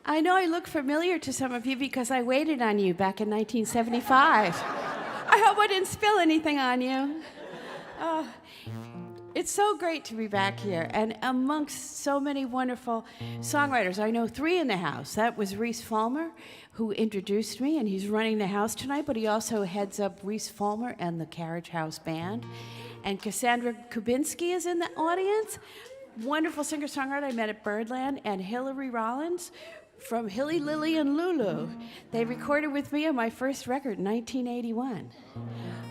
I know I look familiar to some of you because I waited on you back in 1975. I hope I didn't spill anything on you. It's so great to be back here, and amongst so many wonderful songwriters. I know 3 in the house. That was Reese Falmer, who introduced me, and he's running the house tonight, but he also heads up Reese Falmer and the Carriage House Band. And Cassandra Kubinski is in the audience, wonderful singer-songwriter I met at Birdland, and Hillary Rollins from Hilly, Lily, and Lulu. They recorded with me on my first record in 1981.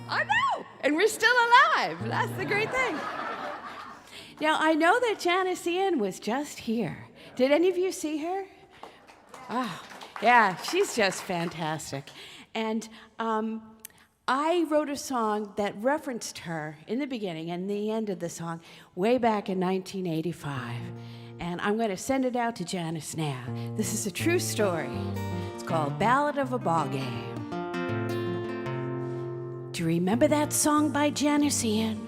I know, and we're still alive. That's the great thing. Now, I know that Janice Ian was just here. Did any of you see her? Oh, yeah, she's just fantastic. And I wrote a song that referenced her in the beginning and the end of the song way back in 1985. And I'm going to send it out to Janice now. This is a true story. It's called Ballad of a Ball Game. Do you remember that song by Janice Ian?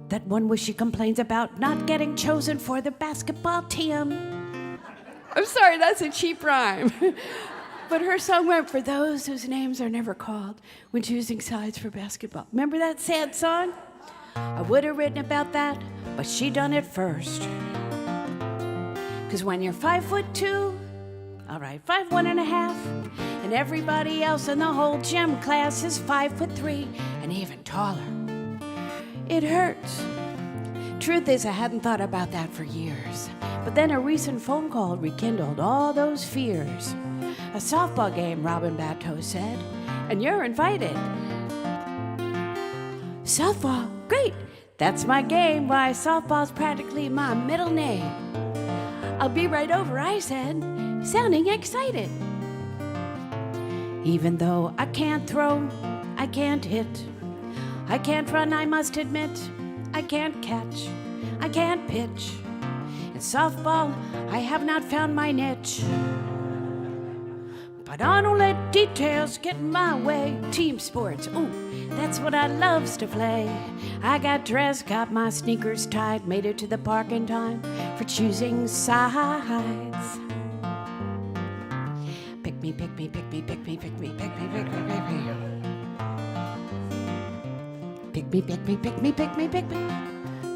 That one where she complains about not getting chosen for the basketball team? I'm sorry, that's a cheap rhyme. But her song went for those whose names are never called when choosing sides for basketball. Remember that sad song? I would have written about that, but she done it first. 'Cause when you're 5'2", all right, 5'1½", and everybody else in the whole gym class is 5'3" and even taller, it hurts. Truth is, I hadn't thought about that for years. But then a recent phone call rekindled all those fears. A softball game, Robin Batto said, and you're invited. Softball? Great! That's my game. Why, softball's practically my middle name. I'll be right over, I said, sounding excited. Even though I can't throw, I can't hit, I can't run, I must admit, I can't catch, I can't pitch. In softball, I have not found my niche. But I don't let details get in my way. Team sports, ooh, that's what I loves to play. I got dressed, got my sneakers tied, made it to the park in time for choosing sides. Pick me, pick me, pick me, pick me, pick me, pick me, pick me, pick me. Pick me, pick me, pick me, pick me, pick me.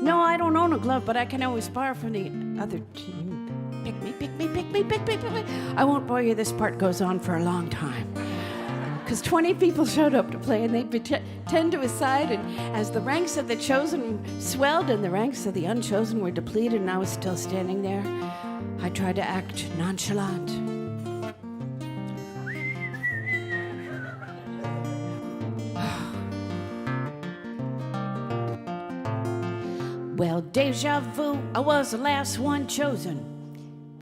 No, I don't own a glove, but I can always borrow from the other team. Pick me, pick me, pick me, pick me, pick me. I won't bore you, this part goes on for a long time. Because 20 people showed up to play, and they'd tend to a side, and as the ranks of the chosen swelled and the ranks of the unchosen were depleted, and I was still standing there, I tried to act nonchalant. Well, deja vu, I was the last one chosen,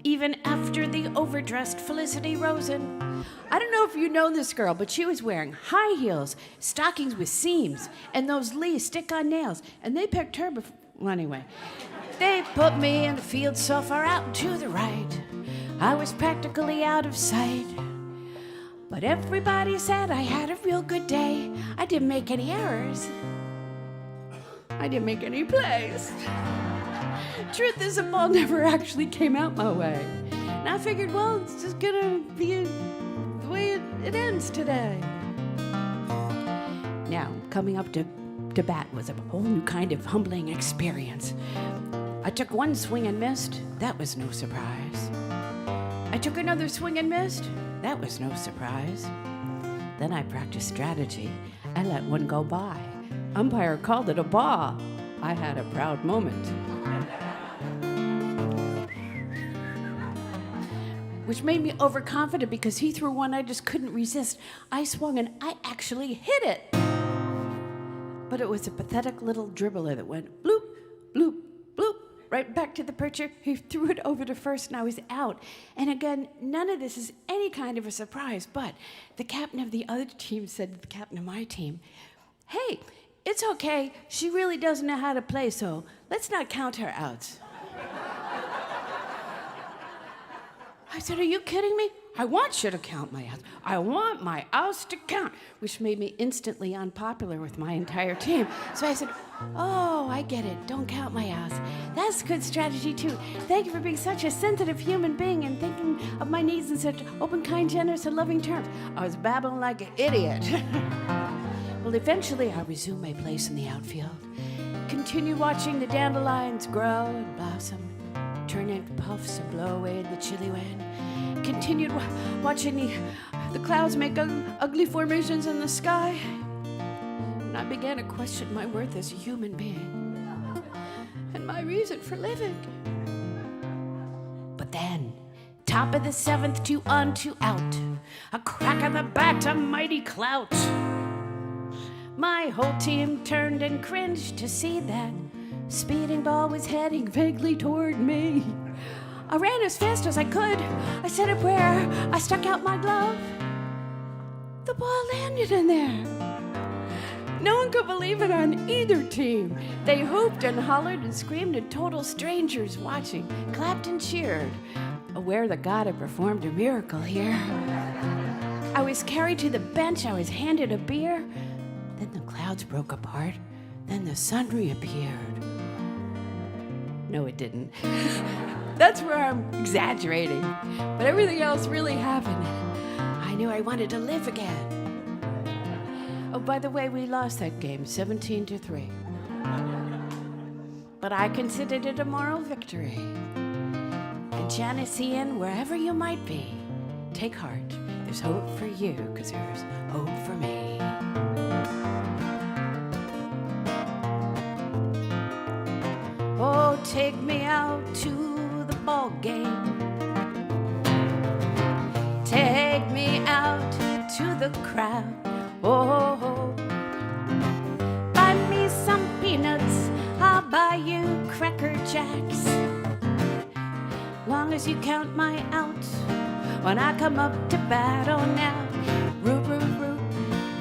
even after the overdressed Felicity Rosen. I don't know if you know this girl, but she was wearing high heels, stockings with seams, and those Lee stick-on nails, and they picked her before. Well, anyway, they put me in the field so far out to the right, I was practically out of sight. But everybody said I had a real good day. I didn't make any errors. I didn't make any plays. Truth is, the ball never actually came out my way. And I figured, well, it's just gonna be the way it ends today. Now, coming up to bat was a whole new kind of humbling experience. I took one swing and missed. That was no surprise. I took another swing and missed. That was no surprise. Then I practiced strategy. I let one go by. Umpire called it a ball. I had a proud moment. Which made me overconfident because he threw one I just couldn't resist. I swung and I actually hit it. But it was a pathetic little dribbler that went bloop, bloop, bloop, right back to the pitcher. He threw it over to first and I was out. And again, none of this is any kind of a surprise, but the captain of the other team said to the captain of my team, hey, it's okay, she really doesn't know how to play, so let's not count her out. I said, are you kidding me? I want you to count my house. I want my house to count, which made me instantly unpopular with my entire team. So I said, oh, I get it. Don't count my house. That's a good strategy, too. Thank you for being such a sensitive human being and thinking of my needs in such open, kind, generous, and loving terms. I was babbling like an idiot. Well, eventually, I resumed my place in the outfield, continued watching the dandelions grow and blossom, turn into puffs and blow away the chilly wind, continued watching the clouds make ugly formations in the sky, and I began to question my worth as a human being and my reason for living. But then, top of the seventh, 2 on, 2 out, a crack of the bat, a mighty clout. My whole team turned and cringed to see that speeding ball was heading vaguely toward me. I ran as fast as I could. I said a prayer. I stuck out my glove. The ball landed in there. No one could believe it on either team. They hooped and hollered and screamed, and total strangers watching clapped and cheered, aware that God had performed a miracle here. I was carried to the bench. I was handed a beer. Then the clouds broke apart. Then the sun reappeared. No, it didn't. That's where I'm exaggerating. But everything else really happened. I knew I wanted to live again. Oh, by the way, we lost that game, 17-3. But I considered it a moral victory. And Janice Ian, wherever you might be, take heart. There's hope for you, because there's hope for me. Oh, take me out to the ball game. Take me out to the crowd. Oh, buy me some peanuts. I'll buy you Cracker Jacks. Long as you count my outs when I come up to bat. Oh, now root, root, root,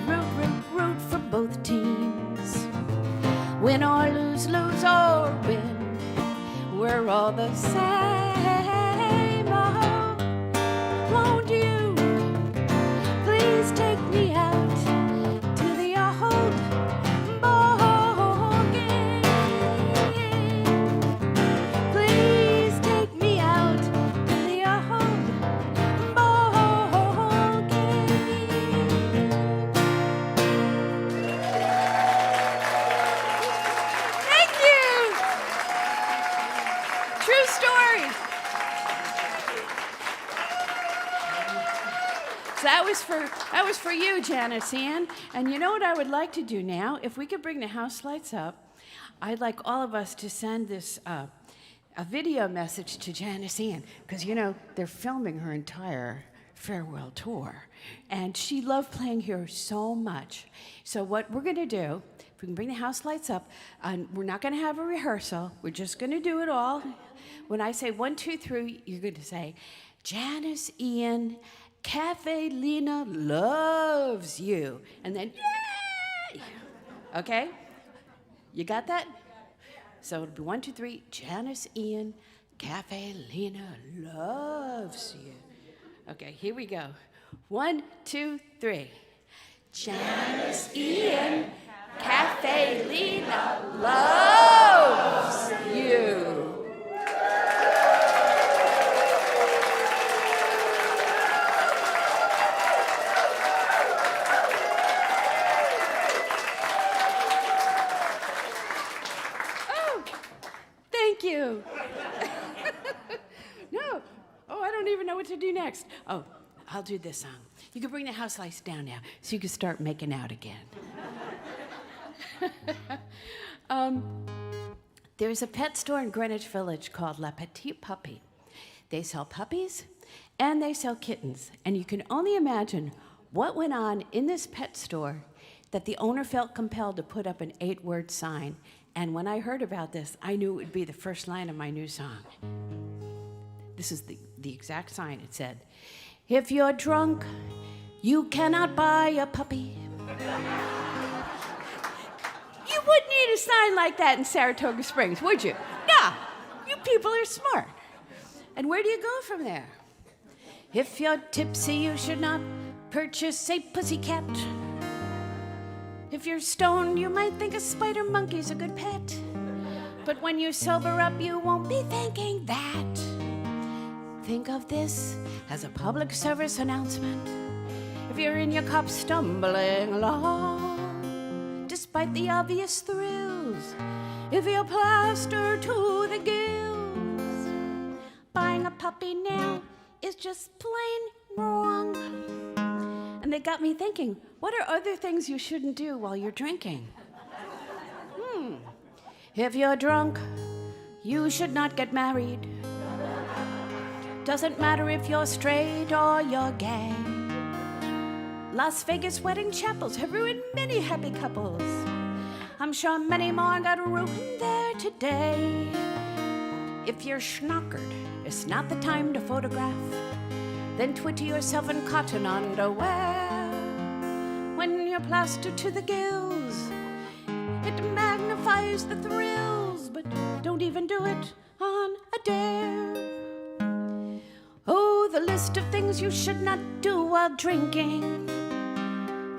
root, root, root for both teams. Win or lose, lose or win, we're all the same. Oh, won't you please take me out to the old ball game? Please take me out to the old ball game. Thank you. True story. So that was for you, Janice Ann. And you know what I would like to do now? If we could bring the house lights up, I'd like all of us to send this a video message to Janice Ann, because you know they're filming her entire farewell tour, and she loved playing here so much. So what we're going to do, if we can bring the house lights up, we're not going to have a rehearsal. We're just going to do it all. When I say 1, 2, 3, you're going to say, Janice Ian, Caffe Lena loves you. And then, yay! Okay? You got that? So it'll be 1, 2, 3, Janice Ian, Caffe Lena loves you. Okay, here we go. 1, 2, 3. Janice Ian, Caffe Lena loves you. Thank you. No. Oh, I don't even know what to do next. Oh, I'll do this song. You can bring the house lights down now so you can start making out again. There's a pet store in Greenwich Village called La Petite Puppy. They sell puppies and they sell kittens. And you can only imagine what went on in this pet store that the owner felt compelled to put up an 8-word sign. And when I heard about this, I knew it would be the first line of my new song. This is the exact sign. It said, if you're drunk, you cannot buy a puppy. You wouldn't need a sign like that in Saratoga Springs, would you? No, you people are smart. And where do you go from there? If you're tipsy, you should not purchase a pussycat. If you're stoned, you might think a spider monkey's a good pet. But when you sober up, you won't be thinking that. Think of this as a public service announcement. If you're in your cup stumbling along, despite the obvious thrills, if you're plastered to the gills, buying a puppy now is just plain wrong. And they got me thinking, what are other things you shouldn't do while you're drinking? If you're drunk, you should not get married. Doesn't matter if you're straight or you're gay. Las Vegas wedding chapels have ruined many happy couples. I'm sure many more got ruined there today. If you're schnockered, it's not the time to photograph. Then twitter yourself in cotton underwear. When you're plastered to the gills, it magnifies the thrills, but don't even do it on a dare. Oh, the list of things you should not do while drinking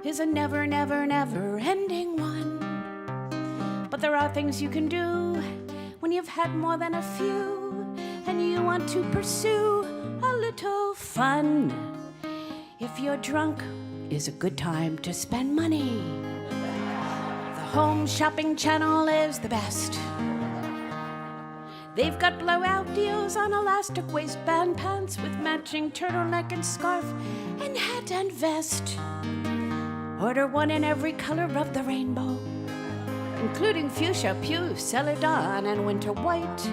is a never, never, never ending one. But there are things you can do when you've had more than a few and you want to pursue a little fun. If you're drunk, is a good time to spend money. Home Shopping Channel is the best. They've got blowout deals on elastic waistband pants with matching turtleneck and scarf and hat and vest. Order one in every color of the rainbow, including fuchsia, puce, celadon, and winter white.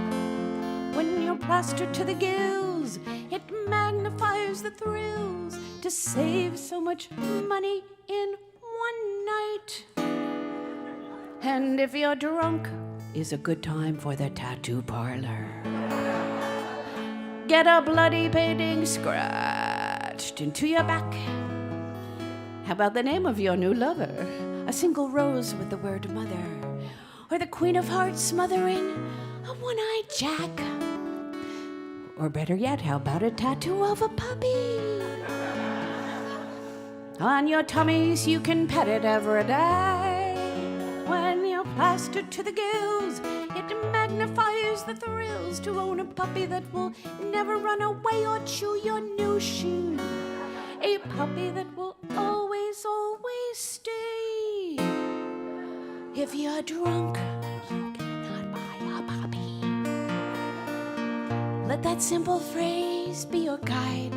When you're plastered to the gills, it magnifies the thrills to save so much money in one night. And if you're drunk, is a good time for the tattoo parlor. Get a bloody painting scratched into your back. How about the name of your new lover? A single rose with the word mother. Or the Queen of Hearts smothering a one-eyed jack. Or better yet, how about a tattoo of a puppy? On your tummies, you can pet it every day. When you're plastered to the gills, it magnifies the thrills to own a puppy that will never run away or chew your new shoe. A puppy that will always, always stay. If you're drunk, you cannot buy a puppy. Let that simple phrase be your guide.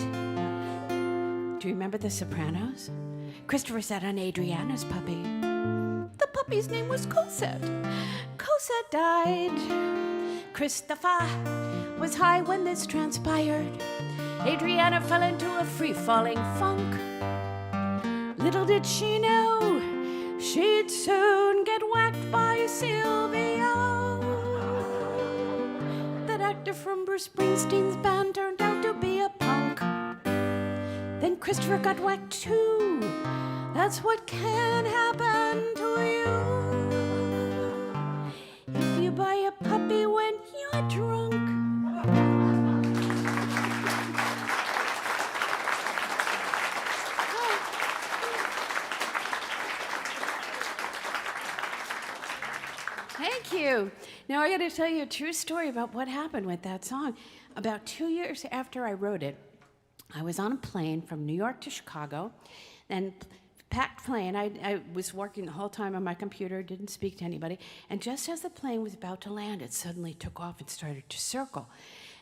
Do you remember The Sopranos? Christopher sat on Adriana's puppy. The puppy's name was Cosette. Cosette died. Christopher was high when this transpired. Adriana fell into a free-falling funk. Little did she know she'd soon get whacked by Silvio. That actor from Bruce Springsteen's band turned out to be a punk. Then Christopher got whacked too. That's what can happen to you if you buy a puppy when you're drunk. Thank you. Now I got to tell you a true story about what happened with that song. About 2 years after I wrote it, I was on a plane from New York to Chicago, and packed plane. I was working the whole time on my computer, didn't speak to anybody, and just as the plane was about to land, it suddenly took off and started to circle,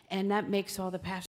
and that makes all the passengers